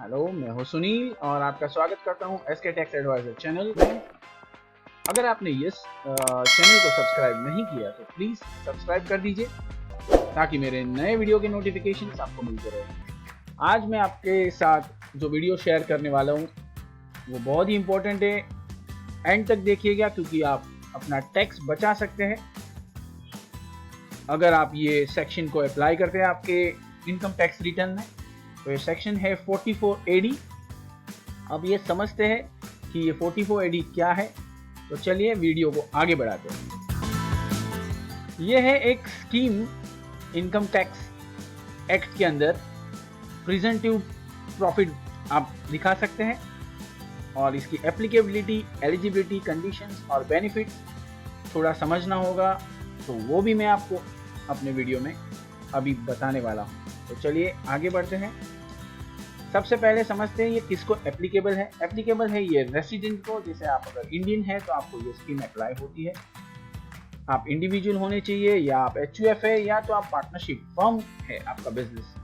Hello, मैं हूं सुनील और आपका स्वागत करता हूं एसके टैक्स एडवाइजर चैनल में। अगर आपने इस चैनल को सब्सक्राइब नहीं किया तो प्लीज़ सब्सक्राइब कर दीजिए ताकि मेरे नए वीडियो के नोटिफिकेशंस आपको मिलते रहे। आज मैं आपके साथ जो वीडियो शेयर करने वाला हूं वो बहुत ही इम्पोर्टेंट है। एंड तक देखिएगा क्योंकि आप अपना टैक्स बचा सकते हैं अगर आप ये सेक्शन को अप्लाई करते हैं आपके इनकम टैक्स रिटर्न में। तो ये सेक्शन है 44AD। अब ये समझते हैं कि ये 44AD क्या है, तो चलिए वीडियो को आगे बढ़ाते हैं। ये है एक स्कीम इनकम टैक्स एक्ट के अंदर प्रेजेंटिव प्रॉफिट आप दिखा सकते हैं और इसकी एप्लीकेबिलिटी, एलिजिबिलिटी, कंडीशंस और बेनिफिट्स थोड़ा समझना होगा, तो वो भी मैं आपको अपने वीडियो में अभी बताने वाला हूँ। तो चलिए आगे बढ़ते हैं। सबसे पहले समझते हैं ये किसको एप्लीकेबल है। एप्लीकेबल है ये रेसिडेंट को, जैसे आप अगर इंडियन है तो आपको ये स्कीम अप्लाई होती है। आप इंडिविजुअल होने चाहिए या आप HUF है या तो आप पार्टनरशिप फर्म है आपका बिजनेस,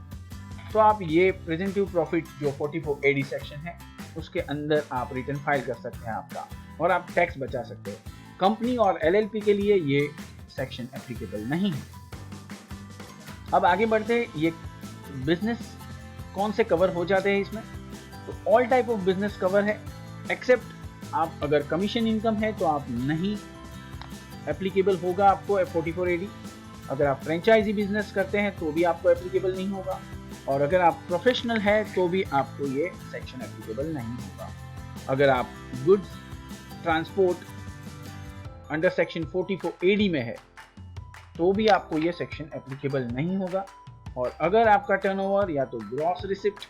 तो आप ये प्रेजेंटिव प्रॉफिट जो 44AD सेक्शन है उसके अंदर आप रिटर्न फाइल कर सकते हैं आपका, और आप टैक्स बचा सकते हैं। कंपनी और LLP के लिए ये सेक्शन एप्लीकेबल नहीं है। अब आगे बढ़ते हैं, ये बिजनेस कौन से कवर हो जाते हैं इसमें। तो all type of business cover है, एक्सेप्ट आप अगर कमीशन इनकम है तो आप नहीं एप्लीकेबल होगा आपको 44AD। अगर आप फ्रेंचाइजी बिजनेस करते हैं तो भी आपको एप्लीकेबल नहीं होगा, और अगर आप प्रोफेशनल है तो भी आपको ये सेक्शन एप्लीकेबल नहीं होगा। अगर आप goods transport under section 44AD में है तो भी आपको ये सेक्शन एप्लीकेबल नहीं होगा। और अगर आपका टर्नओवर या तो ग्रॉस रिसिप्ट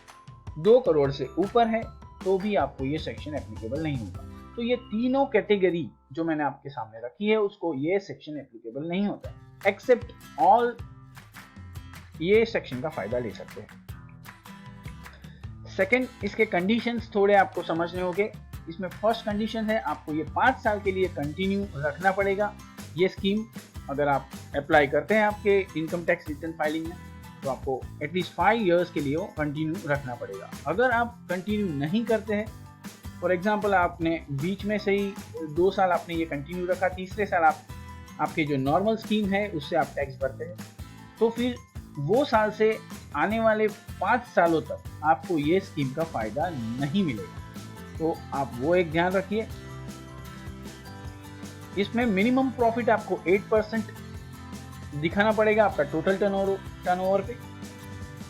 2 करोड़ से ऊपर है तो भी आपको ये सेक्शन एप्लीकेबल नहीं होगा। तो ये तीनों कैटेगरी जो मैंने आपके सामने रखी है उसको ये सेक्शन एप्लीकेबल नहीं होता, एक्सेप्ट ऑल ये सेक्शन का फायदा ले सकते हैं। सेकंड, इसके कंडीशंस थोड़े आपको समझने होंगे। इसमें फर्स्ट कंडीशन है आपको ये 5 साल के लिए कंटिन्यू रखना पड़ेगा। ये स्कीम अगर आप अप्लाई करते हैं आपके इनकम टैक्स रिटर्न फाइलिंग में तो आपको एटलीस्ट 5 इयर्स के लिए वो कंटिन्यू रखना पड़ेगा। अगर आप कंटिन्यू नहीं करते हैं, फॉर एग्जांपल आपने बीच में से ही 2 साल आपने ये कंटिन्यू रखा, तीसरे साल आपके जो नॉर्मल स्कीम है उससे आप टैक्स भरते हैं, तो फिर वो साल से आने वाले 5 सालों तक आपको ये स्कीम का फायदा नहीं मिलेगा। तो आप वो एक ध्यान रखिए। इसमें मिनिमम प्रॉफिट आपको 8% दिखाना पड़ेगा आपका टोटल टर्नओवर पे।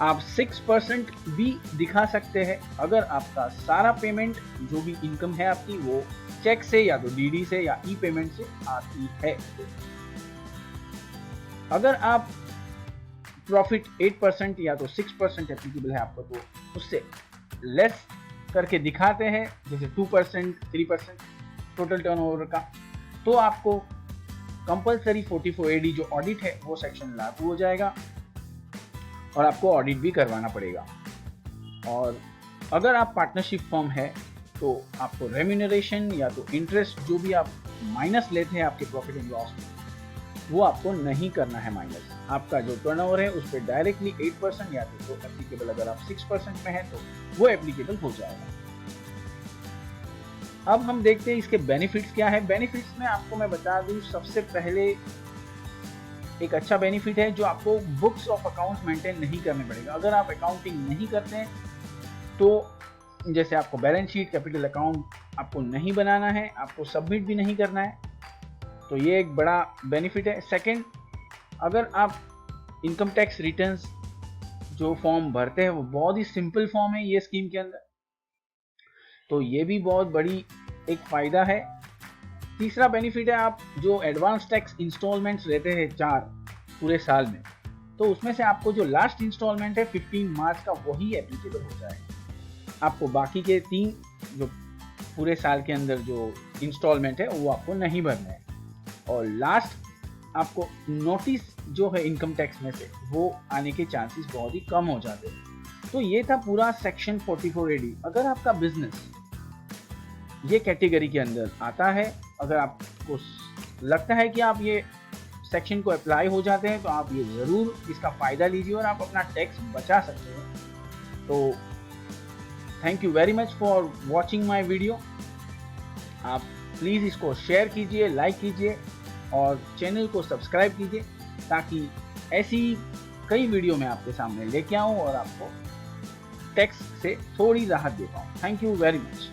आप 6% भी दिखा सकते हैं अगर आपका सारा पेमेंट जो भी इनकम है आपकी वो चेक से या तो DD से या ई-पेमेंट से आती है। अगर आप प्रॉफिट 8% या तो 6% एप्लीकेबल है आपको तो उससे लेस करके दिखाते हैं, जैसे 2%, 3% टोटल टर्नओवर का, तो आपको कंपलसरी 44AD जो ऑडिट है वो सेक्शन लागू हो जाएगा और आपको ऑडिट भी करवाना पड़ेगा। और अगर आप पार्टनरशिप फर्म है तो आपको रेम्यूनरेशन या तो इंटरेस्ट जो भी आप माइनस लेते हैं आपके प्रॉफिट एंड लॉस में वो आपको नहीं करना है माइनस। आपका जो टर्नओवर है उस पर डायरेक्टली 8% या तो एप्लीकेबल, अगर आप 6% में है तो वो एप्लीकेबल हो जाएगा। अब हम देखते हैं इसके बेनिफिट्स क्या है। बेनिफिट्स में आपको मैं बता दूं, सबसे पहले एक अच्छा बेनिफिट है जो आपको बुक्स ऑफ अकाउंट्स मेंटेन नहीं करने पड़ेगा। अगर आप अकाउंटिंग नहीं करते हैं तो जैसे आपको बैलेंस शीट, कैपिटल अकाउंट आपको नहीं बनाना है, आपको सबमिट भी नहीं करना है, तो ये एक बड़ा बेनिफिट है। सेकंड, अगर आप इनकम टैक्स रिटर्न्स जो फॉर्म भरते हैं वो बहुत ही सिंपल फॉर्म है ये स्कीम के अंदर, तो ये भी बहुत बड़ी एक फायदा है। तीसरा बेनिफिट है आप जो एडवांस टैक्स इंस्टॉलमेंट्स रहते हैं 4 पूरे साल में, तो उसमें से आपको जो लास्ट इंस्टॉलमेंट है 15 मार्च का वही एप्लीकेबल हो जाएगा। आपको बाकी के 3 जो पूरे साल के अंदर जो इंस्टॉलमेंट है वो आपको नहीं भरना है। और लास्ट आपको नोटिस जो है इनकम टैक्स में से वो आने के चांसेस बहुत ही कम हो जाते हैं। तो ये था पूरा सेक्शन 44AD। अगर आपका बिजनेस ये कैटेगरी के अंदर आता है, अगर आपको लगता है कि आप ये सेक्शन को अप्लाई हो जाते हैं तो आप ये ज़रूर इसका फ़ायदा लीजिए और आप अपना टैक्स बचा सकते हैं। तो thank you very much for watching my video. आप प्लीज़ इसको शेयर कीजिए, लाइक कीजिए और चैनल को सब्सक्राइब कीजिए ताकि ऐसी कई वीडियो मैं आपके सामने लेके आऊँ और आपको टैक्स से थोड़ी राहत दे पाऊँ। Thank you very much.